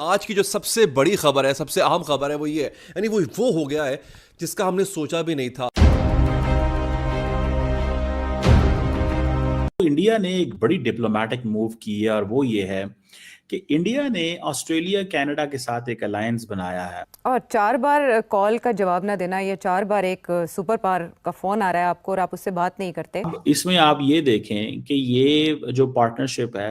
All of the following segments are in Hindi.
आज की जो सबसे बड़ी खबर है, सबसे अहम खबर है वो ये है, यानी वो हो गया है जिसका हमने सोचा भी नहीं था। इंडिया ने एक बड़ी डिप्लोमेटिक मूव की है और वो ये है कि इंडिया ने ऑस्ट्रेलिया कनाडा के साथ एक अलायंस बनाया है। और 4 बार कॉल का जवाब ना देना, ये 4 बार एक सुपर पावर का फोन आ रहा है आपको और आप उससे बात नहीं करते। अब इसमें आप ये देखें कि ये जो पार्टनरशिप है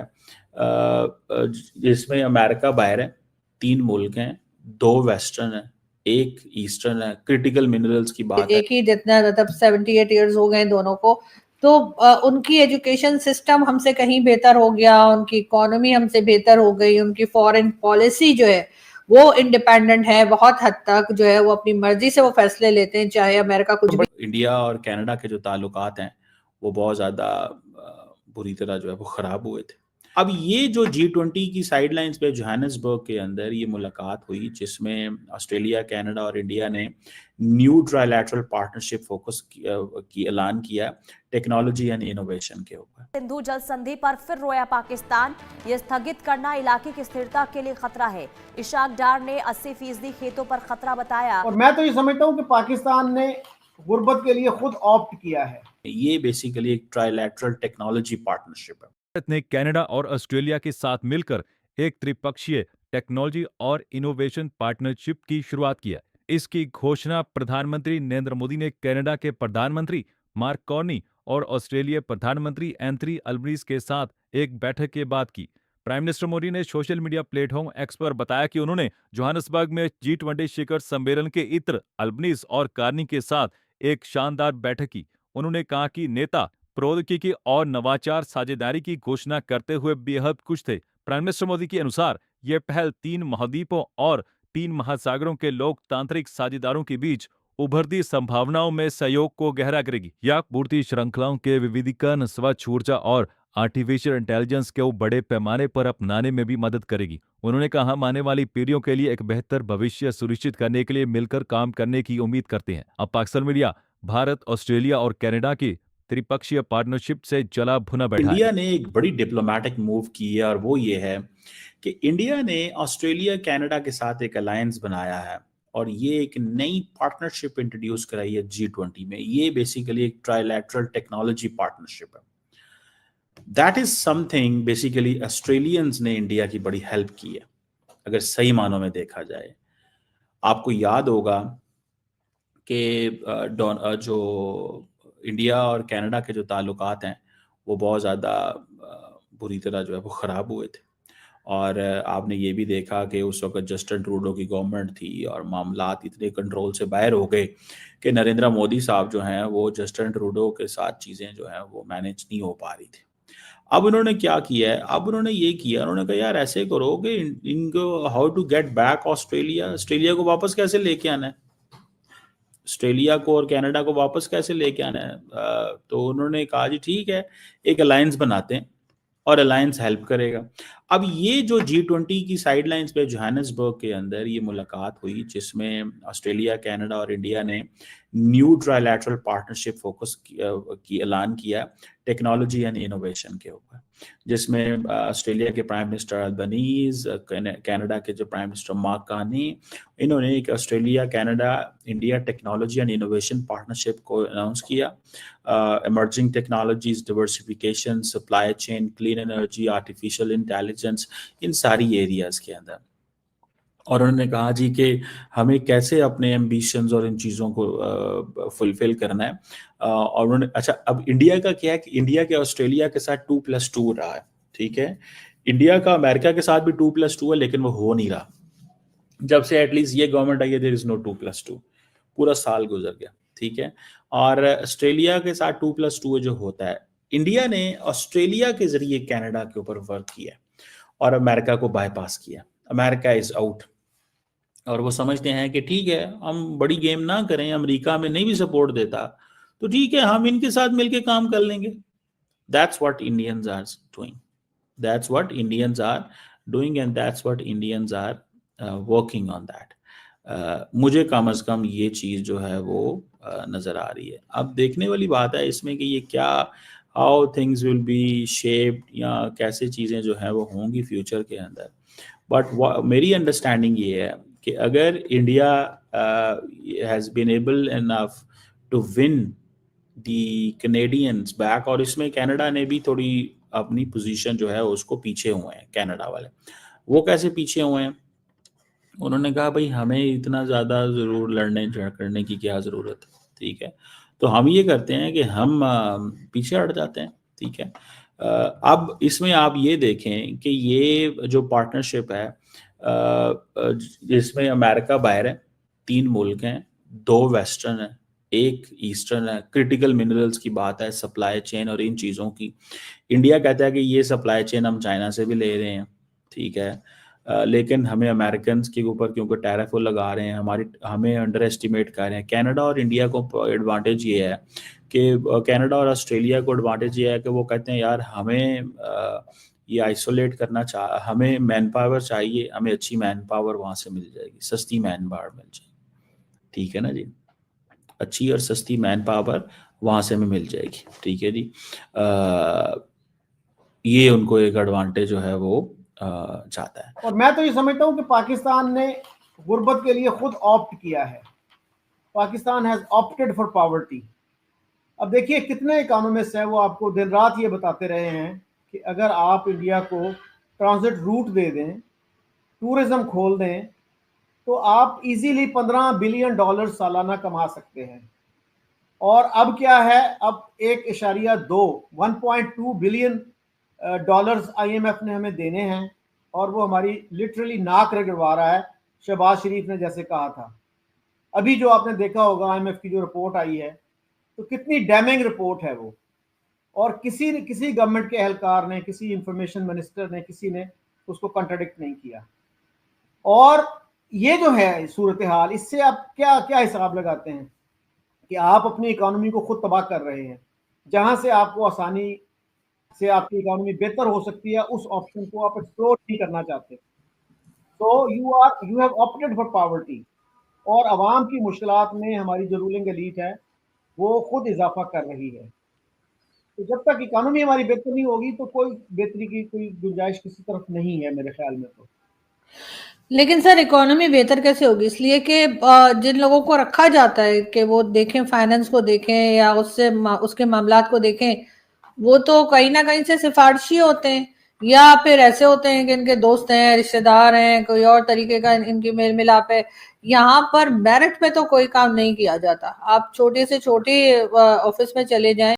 जिसमें अमेरिका बाहर है, 3 मुल्क हैं, 2 वेस्टर्न है, एक ईस्टर्न है, क्रिटिकल मिनरल्स की बात है। एक ही जितना मतलब 78 ईयर्स हो गए दोनों को, तो उनकी एजुकेशन सिस्टम हमसे कहीं बेहतर हो गया, उनकी इकोनॉमी हमसे बेहतर हो गई, उनकी फॉरेन पॉलिसी जो है वो इंडिपेंडेंट है बहुत हद तक, जो है वो अपनी मर्जी से वो फैसले लेते हैं, चाहे अमेरिका कुछ भी। इंडिया और कनाडा के जो ताल्लुकात हैं वो बहुत ज़्यादा बुरी तरह जो है वो ख़राब हुए थे। अब ये जो G20 की साइडलाइंस पे जोहानिसबर्ग के अंदर ये मुलाकात हुई जिसमें ऑस्ट्रेलिया, कनाडा और इंडिया ने न्यू ट्राइलैटरल पार्टनरशिप फोकस की ऐलान किया टेक्नोलॉजी एंड इनोवेशन के ऊपर। सिंधु जल संधि पर फिर रोया पाकिस्तान, ये स्थगित करना इलाके की स्थिरता के लिए खतरा है। इशाक डार ने 80% खेतों पर खतरा बताया। और मैं तो ये समझता हूँ कि पाकिस्तान ने गुर्बत के लिए खुद ऑप्ट किया है। ये बेसिकली एक ट्राइलैटरल टेक्नोलॉजी पार्टनरशिप है। भारत ने कनाडा और ऑस्ट्रेलिया के साथ मिलकर एक त्रिपक्षीय टेक्नोलॉजी और इनोवेशन पार्टनरशिप की शुरुआत की है। इसकी घोषणा प्रधानमंत्री नरेंद्र मोदी ने कनाडा के प्रधानमंत्री मार्क कार्नी और ऑस्ट्रेलिया प्रधानमंत्री एंथनी अल्बनीज के साथ एक बैठक के बाद की। प्राइम मिनिस्टर मोदी ने सोशल मीडिया प्लेटफॉर्म एक्स पर बताया कि उन्होंने जोहानिसबर्ग में G20 शिखर सम्मेलन के इत्र अल्बनीज और कार्नी के साथ एक शानदार बैठक की। उन्होंने कहा कि नेता प्रौद्योगिकी और नवाचार साझेदारी की घोषणा करते हुए बेहद खुश थे। प्राइम मिनिस्टर मोदी के अनुसार यह पहल 3 महाद्वीपों और 3 महासागरों के लोकतांत्रिक साझेदारों के बीच उभरती संभावनाओं में सहयोग को गहरा करेगी। यह पूर्ति श्रृंखलाओं के विविधीकरण, स्वच्छ ऊर्जा और आर्टिफिशियल इंटेलिजेंस को बड़े पैमाने पर अपनाने में भी मदद करेगी। उन्होंने कहा, हम आने वाली पीढ़ियों के लिए एक बेहतर भविष्य सुनिश्चित करने के लिए मिलकर काम करने की उम्मीद करते हैं। अब पाकिस्तान मीडिया भारत, ऑस्ट्रेलिया और कनाडा की त्रिपक्षीय पार्टनरशिप से जला भुना बैठा है। इंडिया ने एक बड़ी डिप्लोमेटिक मूव की है और वो ये है कि इंडिया ने ऑस्ट्रेलिया कनाडा के साथ एक अलायंस बनाया है और ये एक नई पार्टनरशिप इंट्रोड्यूस कराई है G20 में। ये बेसिकली एक ट्राइलैटरल टेक्नोलॉजी पार्टनरशिप है। That is something basically Australians ने इंडिया की बड़ी हेल्प की है अगर सही मानों में देखा जाए। आपको याद होगा कि जो इंडिया और कनाडा के जो ताल्लुकात हैं वो बहुत ज़्यादा बुरी तरह जो है वो ख़राब हुए थे और आपने ये भी देखा कि उस वक्त जस्टिन ट्रूडो की गवर्नमेंट थी और मामलात इतने कंट्रोल से बाहर हो गए कि नरेंद्र मोदी साहब जो हैं वो जस्टिन ट्रूडो के साथ चीज़ें जो हैं वो मैनेज नहीं हो पा रही थी। अब उन्होंने क्या किया है, अब उन्होंने ये किया, उन्होंने कहा यार ऐसे करो कि इनको how to get back Australia को वापस कैसे लेके आना है, ऑस्ट्रेलिया को और कनाडा को वापस कैसे लेके आना है। तो उन्होंने कहा जी ठीक है, एक अलायंस बनाते हैं और अलायंस हेल्प करेगा। अब ये जो G20 की साइडलाइंस पे जोहानिसबर्ग के अंदर ये मुलाकात हुई जिसमें ऑस्ट्रेलिया, कनाडा और इंडिया ने न्यू ट्राइलैटरल पार्टनरशिप फोकस की ऐलान किया टेक्नोलॉजी एंड इनोवेशन के ऊपर, जिसमें ऑस्ट्रेलिया के प्राइम मिनिस्टर अल्बनीज, कनाडा के जो प्राइम मिनिस्टर मार्क कार्नी, इन्होंने एक Australia, Canada, India technology and innovation partnership को अनाउंस किया। Emerging technologies, diversification, supply chain, clean energy, artificial intelligence, इन सारी एरियाज के अंदर। और उन्होंने कहा जी कि हमें कैसे अपने एम्बिशंस और इन चीज़ों को फुलफिल करना है। और उन्होंने अच्छा, अब इंडिया का क्या है कि इंडिया के ऑस्ट्रेलिया के साथ 2+2 रहा है, ठीक है। इंडिया का अमेरिका के साथ भी 2+2 है लेकिन वो हो नहीं रहा। जब से एटलीस्ट ये गवर्नमेंट आई है देयर इज नो 2+2, पूरा साल गुजर गया, ठीक है। और ऑस्ट्रेलिया के साथ 2+2 जो होता है, इंडिया ने ऑस्ट्रेलिया के जरिए कनाडा के ऊपर वर्क किया और अमेरिका को बाईपास किया। अमेरिका इज आउट और वो समझते हैं कि ठीक है हम बड़ी गेम ना करें, अमेरिका हमें नहीं भी सपोर्ट देता तो ठीक है हम इनके साथ मिलके काम कर लेंगे। That's what Indians are doing, that's what Indians are doing and that's what Indians are working on that. मुझे कम अज कम ये चीज़ जो है वो नज़र आ रही है। अब देखने वाली बात है इसमें कि ये क्या, how things will be shaped, या कैसे चीज़ें जो है वो होंगी फ्यूचर के अंदर। बट मेरी अंडरस्टैंडिंग ये है कि अगर India has been able enough to win the Canadians back, और इसमें कनाडा ने भी थोड़ी अपनी पोजीशन जो है उसको पीछे हुए हैं कनाडा वाले। वो कैसे पीछे हुए हैं? उन्होंने कहा भाई हमें इतना ज़्यादा ज़रूर लड़ने करने की क्या ज़रूरत है, ठीक है, तो हम ये करते हैं कि हम पीछे हट जाते हैं, ठीक है। अब इसमें आप ये देखें कि ये जो पार्टनरशिप है जिसमें अमेरिका बाहर है, 3 मुल्क हैं, 2 वेस्टर्न है, 1 ईस्टर्न है। क्रिटिकल मिनरल्स की बात है, सप्लाई चेन और इन चीज़ों की, इंडिया कहता है कि ये सप्लाई चेन हम चाइना से भी ले रहे हैं, ठीक है, लेकिन हमें अमेरिकन के ऊपर क्योंकि टैरिफ वो लगा रहे हैं, हमें अंडर एस्टिमेट कर रहे हैं। कनाडा और इंडिया को एडवांटेज ये है कि कनाडा और ऑस्ट्रेलिया को एडवांटेज ये है कि वो कहते हैं यार हमें ये आइसोलेट करना हमें मैन पावर चाहिए, हमें अच्छी मैन पावर वहाँ से मिल जाएगी, सस्ती मैन पावर मिल जाएगी, ठीक है ना जी, अच्छी और सस्ती मैन पावर वहाँ से हमें मिल जाएगी, ठीक है जी। ये उनको एक एडवांटेज जो है वो चाहता है। और मैं तो ये समझता हूँ कि पाकिस्तान ने गुर्बत के लिए खुद ऑप्ट किया है। Pakistan has opted for poverty. अब देखिए कितने इकोनॉमिस्ट हैं वो आपको दिन रात ये बताते रहे हैं कि अगर आप इंडिया को ट्रांजिट रूट दे दें, टूरिज्म खोल दें, तो आप इजीली $15 बिलियन सालाना कमा सकते हैं। और अब क्या है, अब 1.2 बिलियन डॉलर्स IMF ने हमें देने हैं, और वो हमारी लिटरली नाक रगड़वा रहा है। शहबाज शरीफ ने जैसे कहा था, अभी जो आपने देखा होगा IMF की जो रिपोर्ट आई है, तो कितनी डैमिंग रिपोर्ट है वो, और किसी गवर्नमेंट के एहलकार ने, किसी इंफॉर्मेशन मिनिस्टर ने, किसी ने उसको कंट्राडिक्ट नहीं किया। और ये जो है सूरत हाल, इससे आप क्या क्या हिसाब लगाते हैं कि आप अपनी इकोनॉमी को खुद तबाह कर रहे हैं। जहां से आपको आसानी से आपकी इकोनॉमी बेहतर हो सकती है, उस ऑप्शन को आप एक्सप्लोर नहीं करना चाहते। तो you have opted for poverty, और अवाम की मुश्किलात में हमारी जो रूलिंग एलीट है वो खुद इजाफा कर रही है। तो जब तक इकोनॉमी हमारी बेहतर नहीं होगी तो कोई बेहतरी की कोई गुंजाइश किसी तरफ नहीं है मेरे ख्याल में। तो लेकिन सर इकोनॉमी बेहतर कैसे होगी? इसलिए कि जिन लोगों को रखा जाता है कि वो देखें, फाइनेंस को देखें या उसके मामलात को देखें, वो तो कहीं ना कहीं से सिफारशी होते हैं, या फिर ऐसे होते हैं कि इनके दोस्त हैं, रिश्तेदार हैं, कोई और तरीके का इनकी मेल मिलाप है। यहाँ पर मेरिट पे तो कोई काम नहीं किया जाता। आप छोटे से छोटे ऑफिस में चले जाएं,